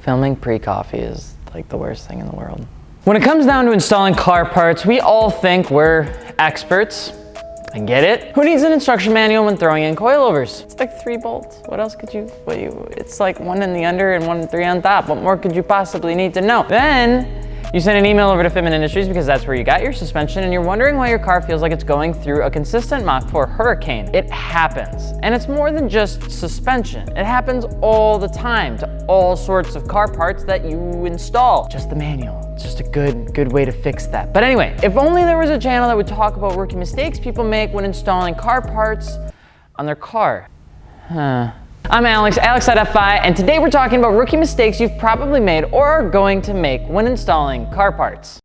Filming pre-coffee is like the worst thing in the world. When it comes down to installing car parts, we all think we're experts. I get it. Who needs an instruction manual when throwing in coilovers? It's like 3 bolts. What else could it's like 1 in the under and 1 and 3 on top. What more could you possibly need to know? Then you send an email over to Fitment Industries because that's where you got your suspension and you're wondering why your car feels like it's going through a consistent Mach 4 hurricane. It happens. And it's more than just suspension. It happens all the time to all sorts of car parts that you install. Just the manual. It's just a good way to fix that. But anyway, if only there was a channel that would talk about rookie mistakes people make when installing car parts on their car. I'm Alex@FI, and today we're talking about rookie mistakes you've probably made or are going to make when installing car parts.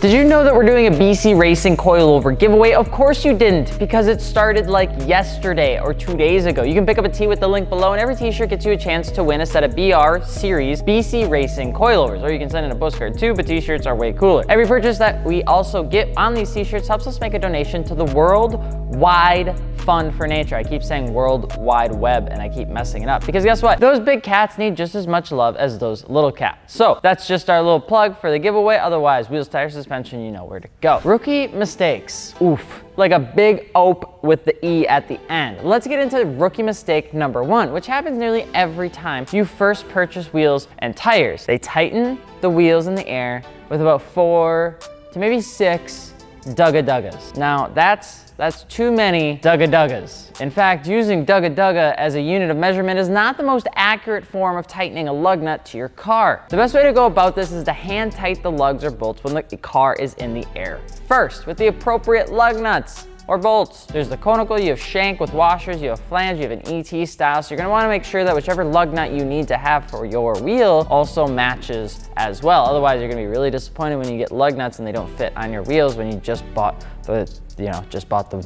Did you know that we're doing a BC Racing coilover giveaway? Of course you didn't, because it started like yesterday or 2 days ago. You can pick up a tee with the link below, and every t-shirt gets you a chance to win a set of BR Series BC Racing coilovers, or you can send in a postcard too, but t-shirts are way cooler. Every purchase that we also get on these t-shirts helps us make a donation to the Worldwide Fund for Nature. I keep saying World Wide Web and I keep messing it up because guess what? Those big cats need just as much love as those little cats. So that's just our little plug for the giveaway. Otherwise, wheels, tires, suspension, you know where to go. Rookie mistakes. Oof. Like a big ope with the E at the end. Let's get into rookie mistake number 1, which happens nearly every time you first purchase wheels and tires. They tighten the wheels in the air with about 4 to maybe 6 dugga-duggas. Now that's too many dugga-duggas. In fact, using dugga-dugga as a unit of measurement is not the most accurate form of tightening a lug nut to your car. The best way to go about this is to hand tighten the lugs or bolts when the car is in the air first with the appropriate lug nuts or bolts. There's the conical, you have shank with washers, you have flange, you have an ET style. So you're gonna wanna make sure that whichever lug nut you need to have for your wheel also matches as well. Otherwise, you're gonna be really disappointed when you get lug nuts and they don't fit on your wheels when you just bought the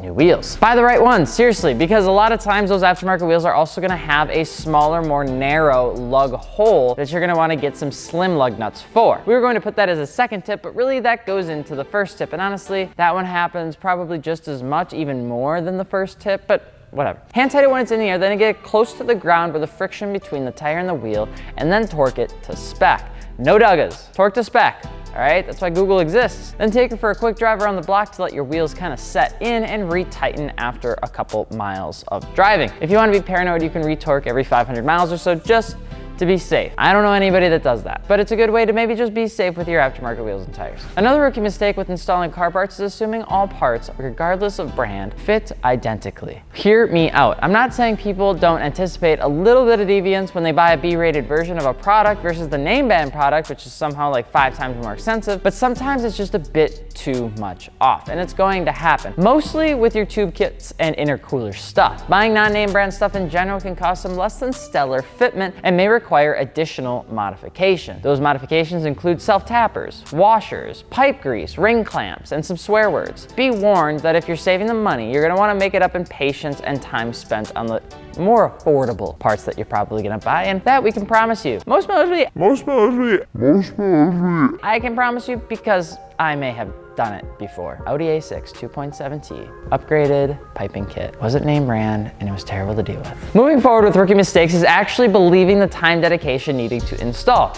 new wheels. Buy the right ones, seriously, because a lot of times those aftermarket wheels are also gonna have a smaller, more narrow lug hole that you're gonna wanna get some slim lug nuts for. We were going to put that as a second tip, but really that goes into the first tip. And honestly, that one happens probably just as much, even more than the first tip, but whatever. Hand tight it when it's in the air, then get it close to the ground where the friction between the tire and the wheel, and then torque it to spec. No duggas, torque to spec. All right, that's why Google exists. Then take it for a quick drive around the block to let your wheels kind of set in and re-tighten after a couple miles of driving. If you want to be paranoid, you can re-torque every 500 miles or so just to be safe. I don't know anybody that does that, but it's a good way to maybe just be safe with your aftermarket wheels and tires. Another rookie mistake with installing car parts is assuming all parts, regardless of brand, fit identically. Hear me out. I'm not saying people don't anticipate a little bit of deviance when they buy a B-rated version of a product versus the name brand product, which is somehow like 5 times more expensive, but sometimes it's just a bit too much off, and it's going to happen. Mostly with your tube kits and intercooler stuff. Buying non-name brand stuff in general can cost some less than stellar fitment and may require additional modification. Those modifications include self-tappers, washers, pipe grease, ring clamps, and some swear words. Be warned that if you're saving the money, you're gonna wanna make it up in patience and time spent on the more affordable parts that you're probably gonna buy, and that we can promise you. Most mostly, I can promise you because I may have done it before. Audi A6 2.7T, upgraded piping kit. Wasn't name brand and it was terrible to deal with. Moving forward with rookie mistakes is actually believing the time dedication needing to install.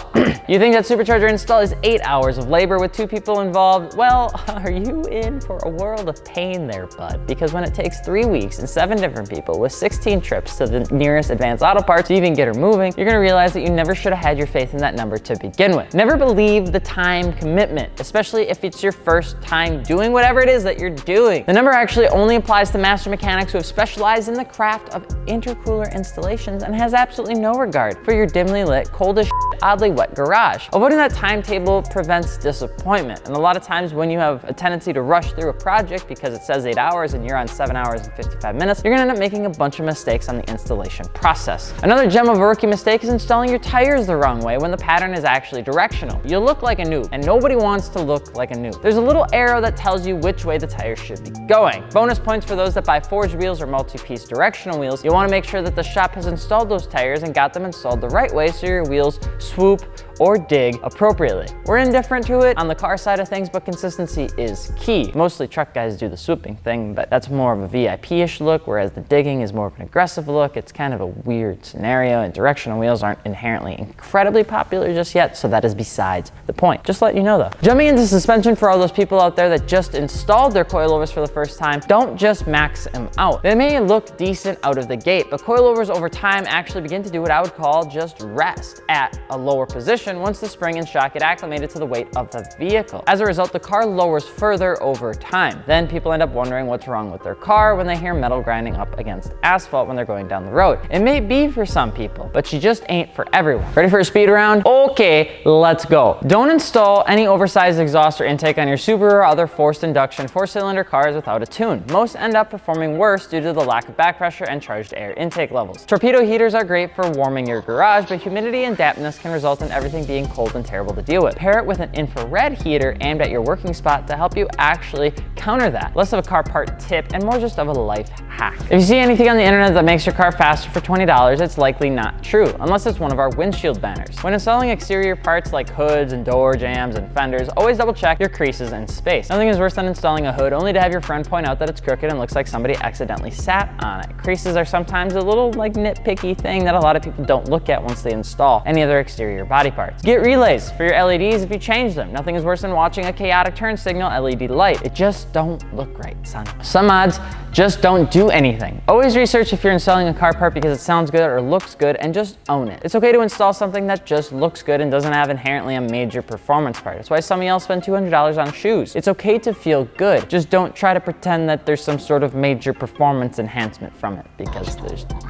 You think that supercharger install is 8 hours of labor with 2 people involved? Well, are you in for a world of pain there, bud? Because when it takes 3 weeks and 7 different people with 16 trips to the nearest Advanced Auto Parts to even get her moving, you're gonna realize that you never should have had your faith in that number to begin with. Never believe the time commitment, especially if it's your first time doing whatever it is that you're doing. The number actually only applies to master mechanics who have specialized in the craft of intercooler installations and has absolutely no regard for your dimly lit, cold as shit, oddly wet garage. Avoiding that timetable prevents disappointment. And a lot of times when you have a tendency to rush through a project because it says 8 hours and you're on 7 hours and 55 minutes, you're gonna end up making a bunch of mistakes on the installation process. Another gem of a rookie mistake is installing your tires the wrong way when the pattern is actually directional. You'll look like a noob, and nobody wants to look like a noob. There's a little arrow that tells you which way the tires should be going. Bonus points for those that buy forged wheels or multi-piece directional wheels. You'll want to make sure that the shop has installed those tires and got them installed the right way so your wheels swoop or dig appropriately. We're indifferent to it on the car side of things, but consistency is key. Mostly truck guys do the swooping thing, but that's more of a VIP-ish look, whereas the digging is more of an aggressive look. It's kind of a weird scenario, and directional wheels aren't inherently incredibly popular just yet, so that is besides the point. Just let you know though. Jumping into suspension, for all those people out there that just installed their coilovers for the first time, don't just max them out. They may look decent out of the gate, but coilovers over time actually begin to do what I would call just rest at a lower position once the spring and shock get acclimated to the weight of the vehicle. As a result, the car lowers further over time. Then people end up wondering what's wrong with their car when they hear metal grinding up against asphalt when they're going down the road. It may be for some people, but she just ain't for everyone. Ready for a speed round? Okay, let's go. Don't install any oversized exhaust or intake on your Subaru or other forced induction 4-cylinder cars without a tune. Most end up performing worse due to the lack of back pressure and charged air intake levels. Torpedo heaters are great for warming your garage, but humidity and dampness can result in everything being cold and terrible to deal with. Pair it with an infrared heater aimed at your working spot to help you actually counter that. Less of a car part tip and more just of a life hack. If you see anything on the internet that makes your car faster for $20, it's likely not true, unless it's one of our windshield banners. When installing exterior parts like hoods and door jambs and fenders, always double check your creases and space. Nothing is worse than installing a hood only to have your friend point out that it's crooked and looks like somebody accidentally sat on it. Creases are sometimes a little like nitpicky thing that a lot of people don't look at once they install any other exterior body parts. Get relays for your LEDs if you change them. Nothing is worse than watching a chaotic turn signal LED light. It just don't look right, son. Some mods just don't do anything. Always research if you're installing a car part because it sounds good or looks good, and just own it. It's okay to install something that just looks good and doesn't have inherently a major performance part. That's why some of y'all spend $200 on shoes. It's okay to feel good. Just don't try to pretend that there's some sort of major performance enhancement from it, because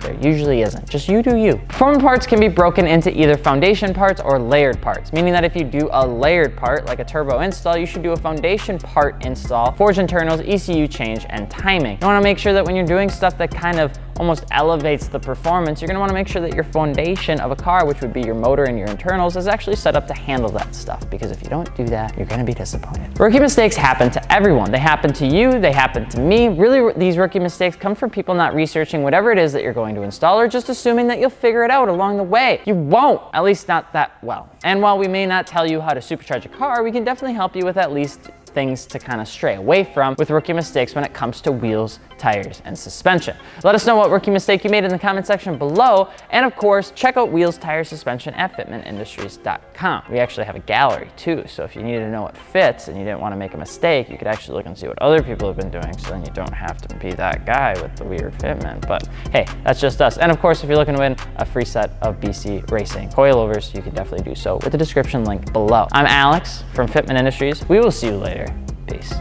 there usually isn't. Just you do you. Performance parts can be broken into either foundation parts or layered parts, meaning that if you do a layered part like a turbo install, you should do a foundation part install, forge internals, ECU change, and timing. You want to make sure that when you're doing stuff that kind of almost elevates the performance, you're going to want to make sure that your foundation of a car, which would be your motor and your internals, is actually set up to handle that stuff, because if you don't do that, you're going to be disappointed. Rookie mistakes happen to everyone. They happen to you, they happen to me. Really, these rookie mistakes come from people not researching whatever it is that you're going to install, or just assuming that you'll figure it out along the way. You won't, at least not that well. And while we may not tell you how to supercharge a car, we can definitely help you with at least things to kind of stray away from with rookie mistakes when it comes to wheels, tires, and suspension. Let us know what rookie mistake you made in the comment section below, and of course, check out wheels, tires, suspension at fitmentindustries.com. We actually have a gallery too, so if you needed to know what fits and you didn't want to make a mistake, you could actually look and see what other people have been doing, so then you don't have to be that guy with the weird fitment. But hey, that's just us. And of course, if you're looking to win a free set of BC Racing coilovers, you can definitely do so with the description link below. I'm Alex from Fitment Industries. We will see you later. Peace.